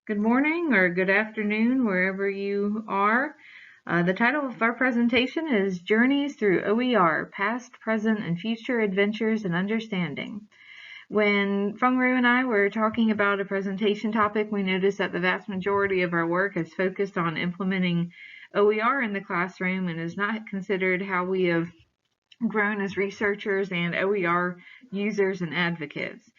Good morning or good afternoon, wherever you are. The title of our presentation is Journeys Through OER, Past, Present, and Future Adventures and Understanding. When Feng and I were talking about a presentation topic, we noticed that the vast majority of our work is focused on implementing OER in the classroom and is not considered how we have grown as researchers and OER users and advocates.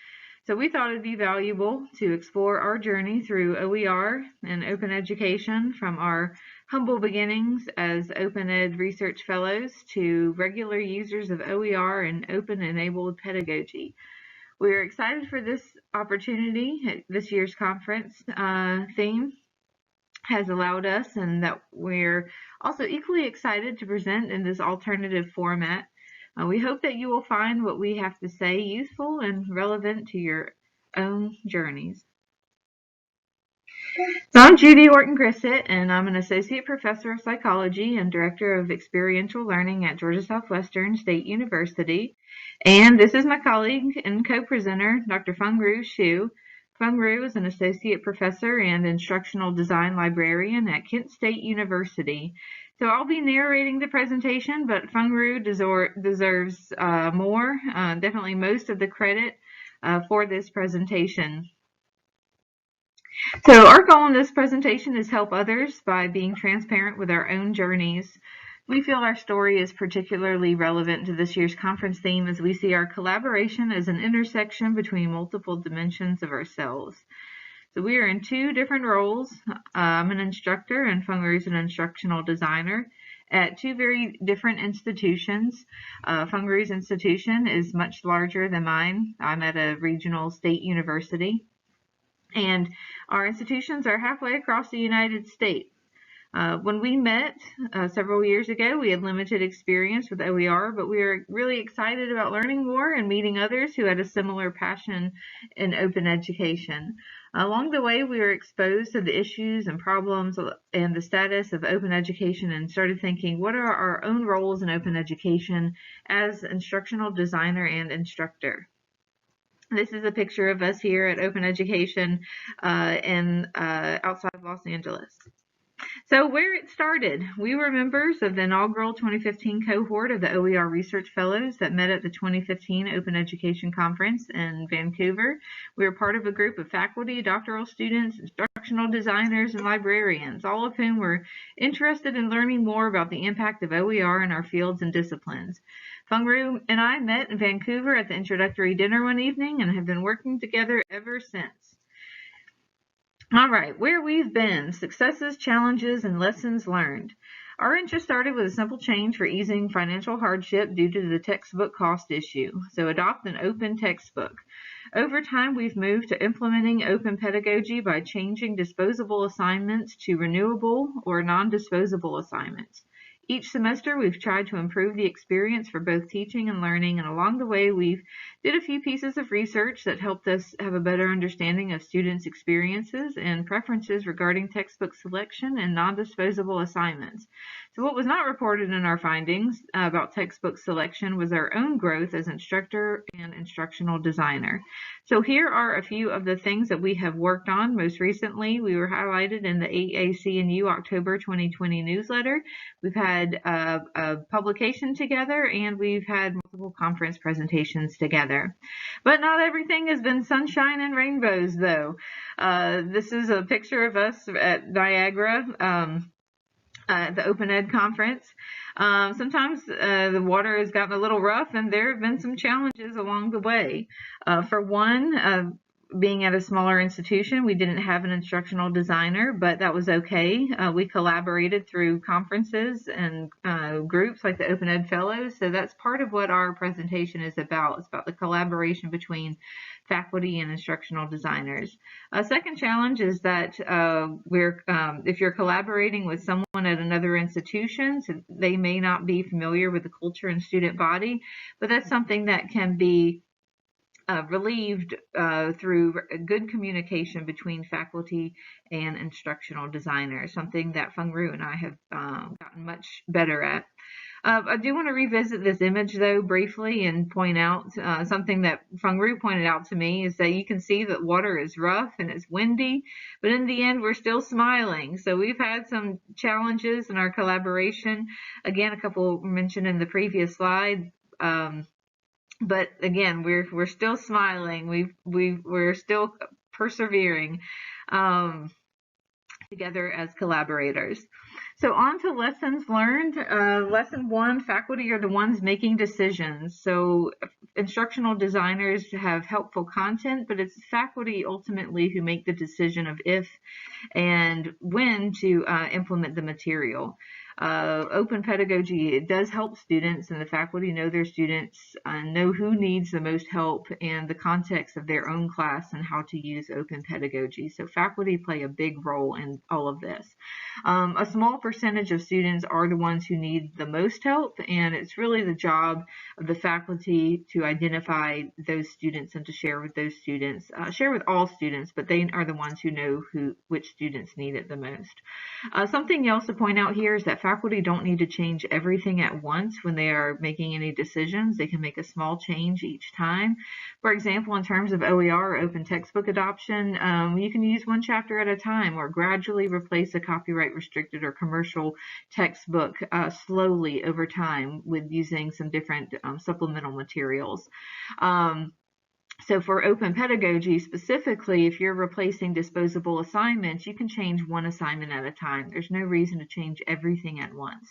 So we thought it'd be valuable to explore our journey through OER and open education from our humble beginnings as Open Ed Research Fellows to regular users of OER and open-enabled pedagogy. We're excited for this opportunity. This year's conference theme has allowed us, and that we're also equally excited to present in this alternative format. We hope that you will find what we have to say useful and relevant to your own journeys. So I'm Judy Orton Grissett, and I'm an associate professor of psychology and director of experiential learning at Georgia Southwestern State University. And this is my colleague and co-presenter, Dr. Feng Sheu. Feng is an associate professor and instructional design librarian at Kent State University. So I'll be narrating the presentation, but Feng deserves more, definitely most of the credit for this presentation. So our goal in this presentation is help others by being transparent with our own journeys. We feel our story is particularly relevant to this year's conference theme as we see our collaboration as an intersection between multiple dimensions of ourselves. So we are in two different roles. I'm an instructor and Feng is an instructional designer at two very different institutions. Feng's institution is much larger than mine. I'm at a regional state university. And our institutions are halfway across the United States. When we met several years ago, we had limited experience with OER, but we were really excited about learning more and meeting others who had a similar passion in open education. Along the way, we were exposed to the issues and problems and the status of open education and started thinking, what are our own roles in open education as instructional designer and instructor? This is a picture of us here at Open Education outside of Los Angeles. So where it started, we were members of the inaugural 2015 cohort of the OER Research Fellows that met at the 2015 Open Education Conference in Vancouver. We were part of a group of faculty, doctoral students, instructional designers, and librarians, all of whom were interested in learning more about the impact of OER in our fields and disciplines. Feng and I met in Vancouver at the introductory dinner one evening and have been working together ever since. All right, where we've been, successes, challenges, and lessons learned. Our interest started with a simple change for easing financial hardship due to the textbook cost issue. So adopt an open textbook. Over time, we've moved to implementing open pedagogy by changing disposable assignments to renewable or non-disposable assignments. Each semester, we've tried to improve the experience for both teaching and learning, and along the way, we've did a few pieces of research that helped us have a better understanding of students' experiences and preferences regarding textbook selection and non-disposable assignments. So what was not reported in our findings about textbook selection was our own growth as instructor and instructional designer. So here are a few of the things that we have worked on. Most recently, we were highlighted in the AAC&U October 2020 newsletter. We've had a publication together, and we've had multiple conference presentations together. But not everything has been sunshine and rainbows, though. This is a picture of us at Niagara at the Open Ed conference. Sometimes the water has gotten a little rough, and there have been some challenges along the way. For one, being at a smaller institution, we didn't have an instructional designer, but that was okay. We collaborated through conferences and groups like the Open Ed Fellows. So that's part of what our presentation is about. It's about the collaboration between faculty and instructional designers. A second challenge is that if you're collaborating with someone at another institution, so they may not be familiar with the culture and student body, but that's something that can be relieved through good communication between faculty and instructional designers, something that Feng and I have gotten much better at. I do want to revisit this image, though, briefly and point out something that Feng pointed out to me, is that you can see that water is rough and it's windy, but in the end, we're still smiling. So we've had some challenges in our collaboration. Again, a couple mentioned in the previous slide. But again, we're still smiling. We're still persevering together as collaborators. So on to lessons learned. Lesson 1, faculty are the ones making decisions. So instructional designers have helpful content, but it's faculty ultimately who make the decision of if and when to implement the material. Open pedagogy, it does help students, and the faculty know their students, know who needs the most help and the context of their own class and how to use open pedagogy. So faculty play a big role in all of this. A small percentage of students are the ones who need the most help, and it's really the job of the faculty to identify those students and to share with those students, share with all students, but they are the ones who know which students need it the most. Something else to point out here is that faculty don't need to change everything at once when they are making any decisions. They can make a small change each time. For example, in terms of OER, open textbook adoption, you can use one chapter at a time or gradually replace a copyright restricted or commercial textbook slowly over time with using some different supplemental materials. So for open pedagogy specifically, if you're replacing disposable assignments, you can change one assignment at a time. There's no reason to change everything at once.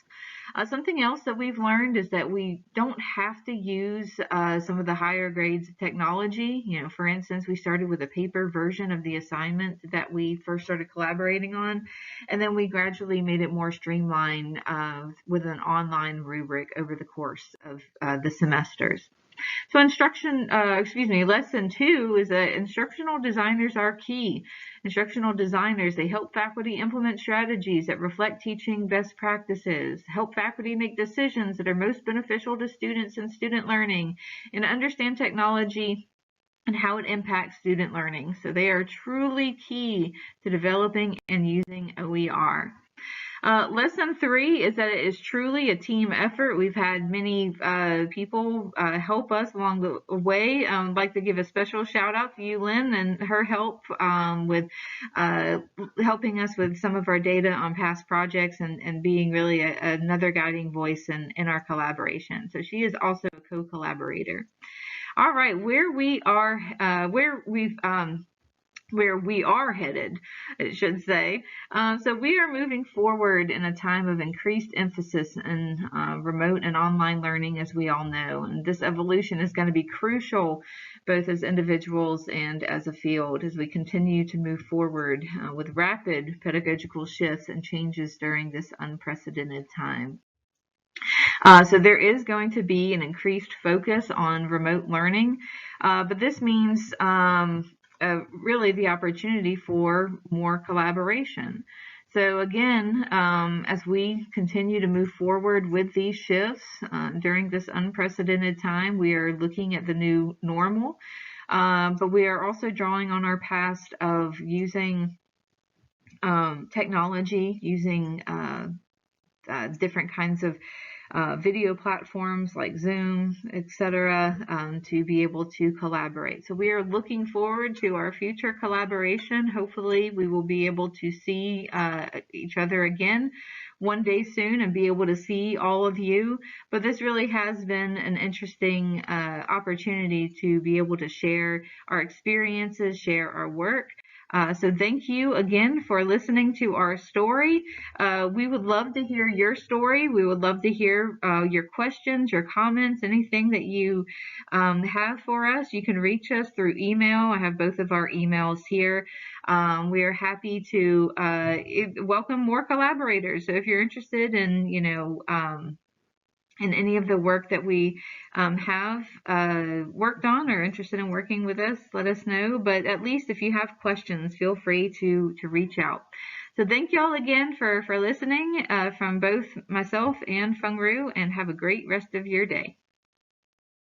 Something else that we've learned is that we don't have to use some of the higher grades of technology. You know, for instance, we started with a paper version of the assignment that we first started collaborating on, and then we gradually made it more streamlined with an online rubric over the course of the semesters. So lesson 2 is that instructional designers are key. Instructional designers, they help faculty implement strategies that reflect teaching best practices, help faculty make decisions that are most beneficial to students and student learning, and understand technology and how it impacts student learning. So they are truly key to developing and using OER. Lesson 3 is that it is truly a team effort. We've had many people help us along the way. I'd like to give a special shout out to you, Lynn, and her help with helping us with some of our data on past projects and being really another guiding voice in our collaboration. So she is also a co-collaborator. All right, where we are headed, it should say. So we are moving forward in a time of increased emphasis in remote and online learning, as we all know. And this evolution is going to be crucial both as individuals and as a field as we continue to move forward with rapid pedagogical shifts and changes during this unprecedented time. So there is going to be an increased focus on remote learning, but this means really the opportunity for more collaboration. So again, as we continue to move forward with these shifts during this unprecedented time, we are looking at the new normal, but we are also drawing on our past of using technology, using different kinds of video platforms like Zoom, etc., to be able to collaborate. So we are looking forward to our future collaboration. Hopefully we will be able to see each other again one day soon and be able to see all of you. But this really has been an interesting opportunity to be able to share our experiences, share our work. So thank you again for listening to our story. We would love to hear your story. We would love to hear your questions, your comments, anything that you have for us. You can reach us through email. I have both of our emails here. We are happy to welcome more collaborators. So if you're interested in, in any of the work that we have worked on or interested in working with us, let us know. But at least if you have questions, feel free to reach out. So thank y'all again for listening from both myself and Feng, and have a great rest of your day.